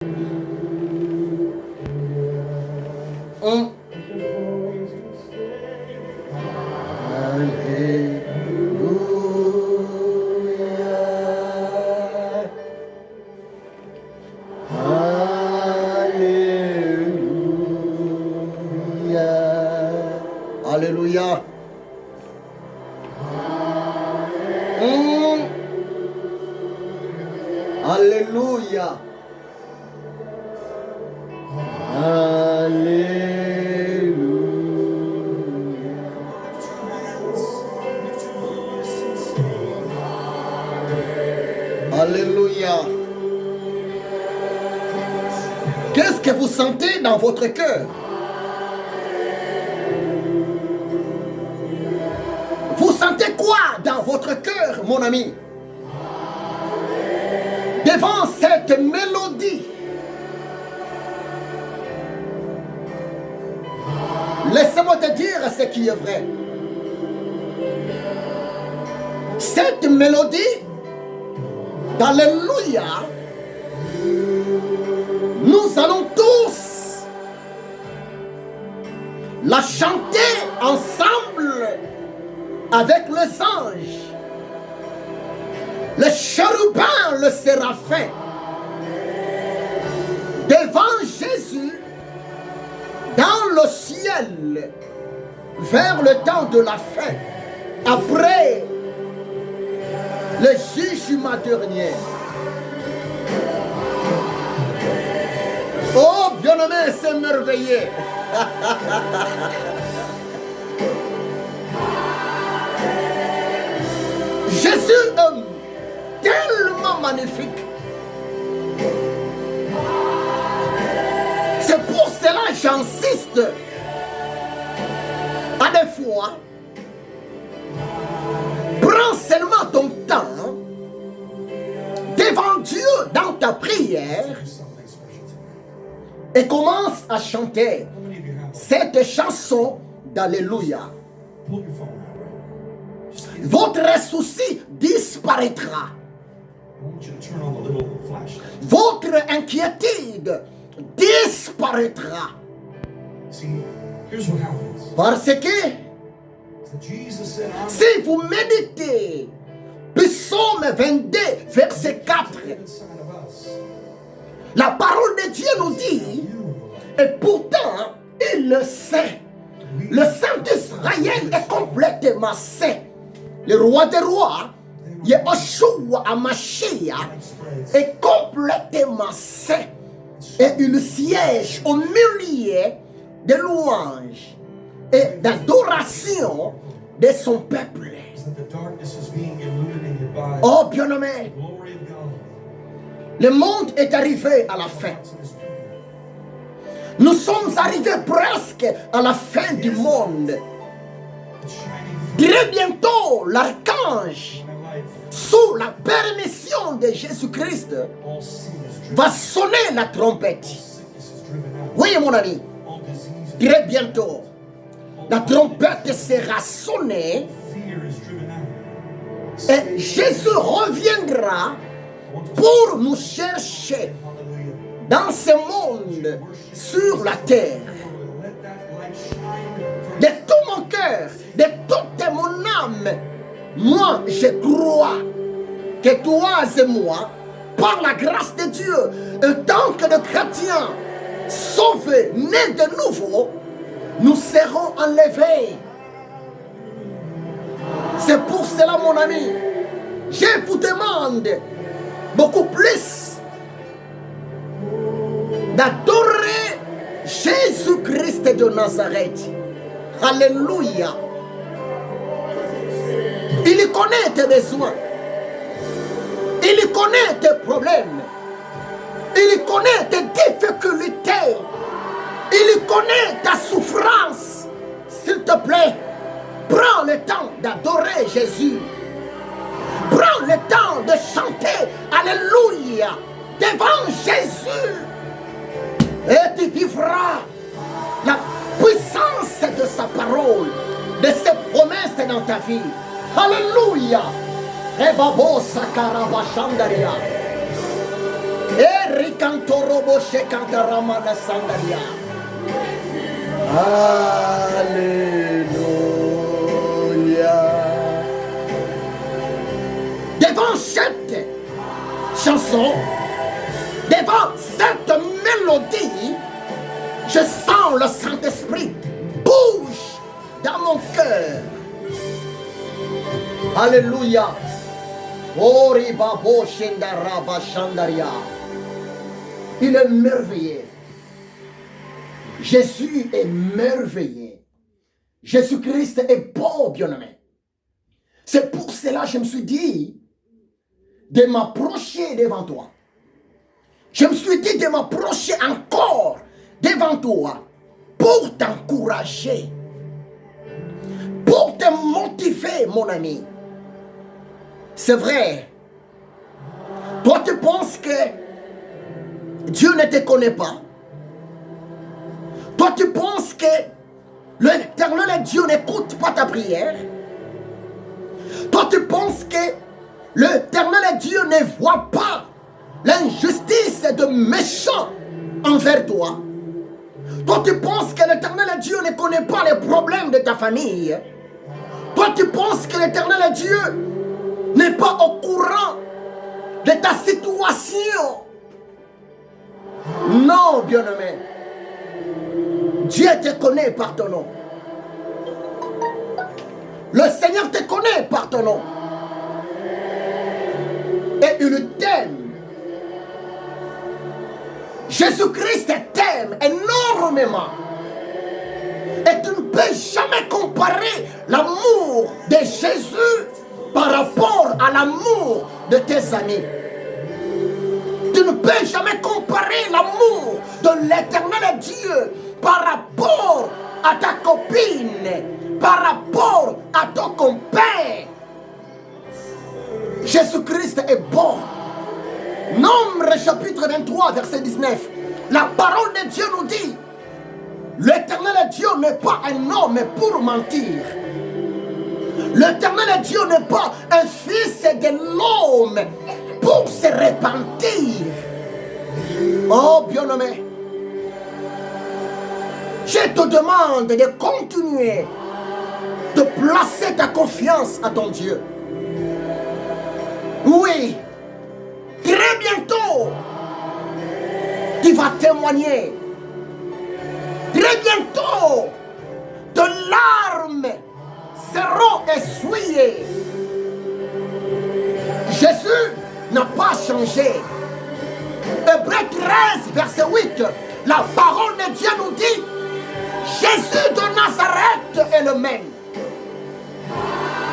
Alléluia. Alléluia. Alléluia. Qu'est-ce que vous sentez dans votre cœur? Vous sentez quoi dans votre cœur, mon ami? Devant cette mélodie, laissez-moi te dire ce qui est vrai. Cette mélodie, d'Alléluia, nous allons tous la chanter ensemble avec les anges, le chérubin, le séraphin, devant Jésus, dans le ciel, vers le temps de la fin, après le jugement dernier. Oh, bien-aimé, c'est merveilleux. Jésus est tellement magnifique. C'est pour cela que j'insiste à des fois. Prends seulement ton temps devant Dieu dans ta prière et commence à chanter cette chanson d'Alléluia. Votre souci disparaîtra. Votre inquiétude disparaîtra. Parce que si vous méditez Psaume 22, verset 4, la parole de Dieu nous dit, et pourtant il le sait, le Saint d'Israël est complètement saint. Le roi des rois, Yeshua HaMashiach, est complètement saint. Et il siège au milieu de louanges et d'adoration de son peuple. Oh bien-aimé, le monde est arrivé à la fin. Nous sommes arrivés presque à la fin du monde. Très bientôt, l'archange, sous la permission de Jésus-Christ, va sonner la trompette. Oui, mon ami, très bientôt, la trompette sera sonnée et Jésus reviendra pour nous chercher dans ce monde, sur la terre. De tout mon cœur, de toute mon âme, moi je crois que toi et moi, par la grâce de Dieu, en tant que de chrétiens sauvés, nés de nouveau, nous serons enlevés. C'est pour cela, mon ami, je vous demande beaucoup plus d'adorer Jésus-Christ de Nazareth. Alléluia. Il connaît tes besoins. Il connaît tes problèmes. Il connaît tes difficultés. Il connaît ta souffrance. S'il te plaît, prends le temps d'adorer Jésus. Prends le temps de chanter Alléluia devant Jésus. Et tu vivras la puissance de sa parole, de ses promesses dans ta vie. Alléluia. Et babo sakarabashandaria. Eric Rikantorobo Shekantarama la Sandaria. Alléluia. Devant cette chanson, devant cette mélodie, je sens le Saint-Esprit bouge dans mon cœur. Alléluia. Oribabo Shendaraba Shandaria. Il est merveilleux. Jésus est merveilleux. Jésus-Christ est beau, bien-aimé. C'est pour cela que je me suis dit de m'approcher devant toi. Je me suis dit de m'approcher encore devant toi pour t'encourager, pour te motiver, mon ami. C'est vrai. Toi, tu penses que Dieu ne te connaît pas. Toi, tu penses que l'Éternel Dieu n'écoute pas ta prière. Toi, tu penses que l'Éternel Dieu ne voit pas l'injustice de méchants envers toi. Toi, tu penses que l'Éternel Dieu ne connaît pas les problèmes de ta famille. Toi, tu penses que l'Éternel Dieu n'est pas au courant de ta situation. Non, bien-aimé. Dieu te connaît par ton nom. Le Seigneur te connaît par ton nom. Et il t'aime. Jésus-Christ t'aime énormément. Et tu ne peux jamais comparer l'amour de Jésus par rapport à l'amour de tes amis. Tu ne peux jamais comparer l'amour de l'Éternel Dieu par rapport à ta copine, par rapport à ton compère. Jésus-Christ est bon. Nombre chapitre 23, verset 19. La parole de Dieu nous dit, l'Éternel Dieu n'est pas un homme pour mentir. L'Éternel Dieu n'est pas un fils de l'homme pour se repentir. Oh bien-aimé, je te demande de continuer de placer ta confiance à ton Dieu. Oui, très bientôt, tu vas témoigner. Très bientôt, de larmes seront essuyées. Jésus n'a pas changé. Hébreux 13, verset 8, la parole de Dieu nous dit, Jésus de Nazareth est le même.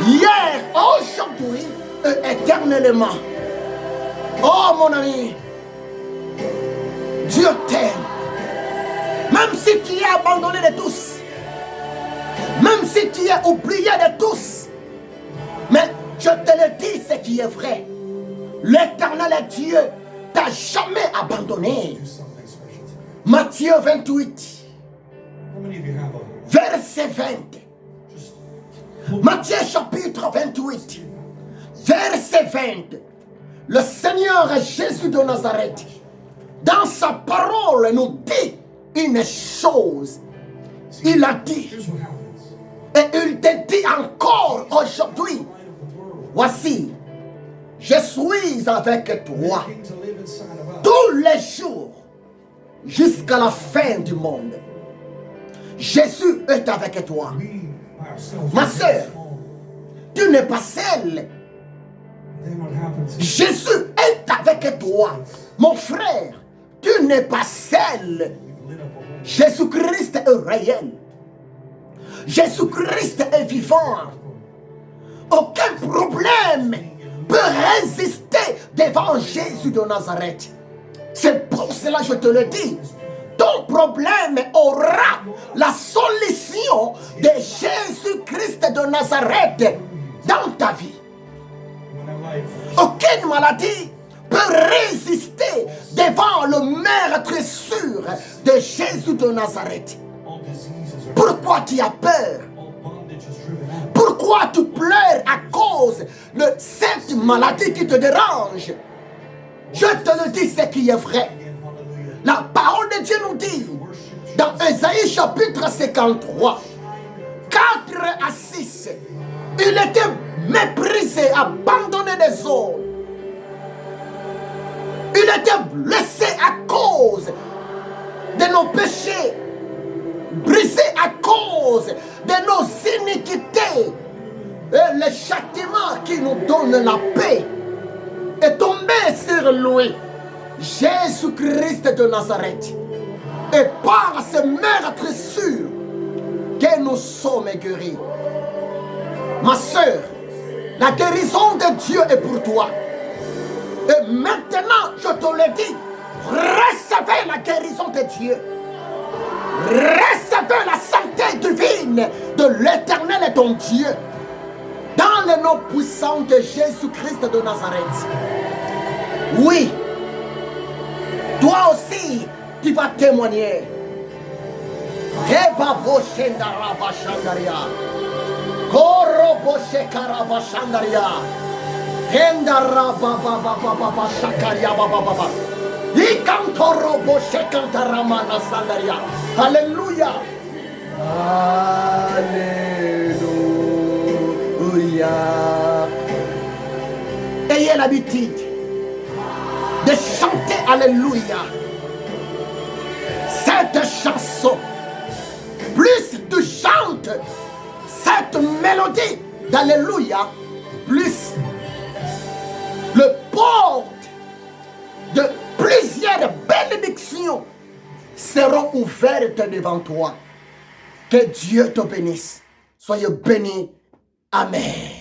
Hier, aujourd'hui et éternellement. Oh mon ami, Dieu t'aime. Même si tu es abandonné de tous, même si tu es oublié de tous, mais je te le dis, ce qui est vrai, l'Éternel Dieu t'a jamais abandonné. Matthieu 28, verset 20. Matthieu chapitre 28, verset 20. Le Seigneur Jésus de Nazareth, dans sa parole, nous dit une chose. Il a dit, et il te dit encore aujourd'hui, voici, je suis avec toi tous les jours jusqu'à la fin du monde. Jésus est avec toi. Ma soeur, tu n'es pas seule. Jésus est avec toi. Mon frère, tu n'es pas seul. Jésus-Christ est réel. Jésus-Christ est vivant. Aucun problème peut résister devant Jésus de Nazareth. C'est pour cela que je te le dis. Ton problème aura la solution de Jésus-Christ de Nazareth dans ta vie. Aucune maladie peut résister devant le meurtre sûr de Jésus de Nazareth. Pourquoi tu as peur? Pourquoi tu pleures à cause de cette maladie qui te dérange? Je te le dis, ce qui est vrai. dit dans Ésaïe chapitre 53, 4 à 6, il était méprisé, abandonné des hommes. Il était blessé à cause de nos péchés, brisé à cause de nos iniquités. Et le châtiment qui nous donne la paix est tombé sur lui, Jésus-Christ de Nazareth. Et par ce meurtre sûr que nous sommes guéris. Ma soeur, la guérison de Dieu est pour toi. Et maintenant, je te le dis, recevez la guérison de Dieu. Recevez la santé divine de l'Éternel et ton Dieu. Dans le nom puissant de Jésus-Christ de Nazareth. Oui, toi aussi, tu vas témoigner. Alléluia. Alléluia. Ayez l'habitude de chanter Alléluia. Cette chanson, plus tu chantes cette mélodie d'Alléluia, plus le porte de plusieurs bénédictions seront ouvertes devant toi. Que Dieu te bénisse. Soyez bénis. Amen.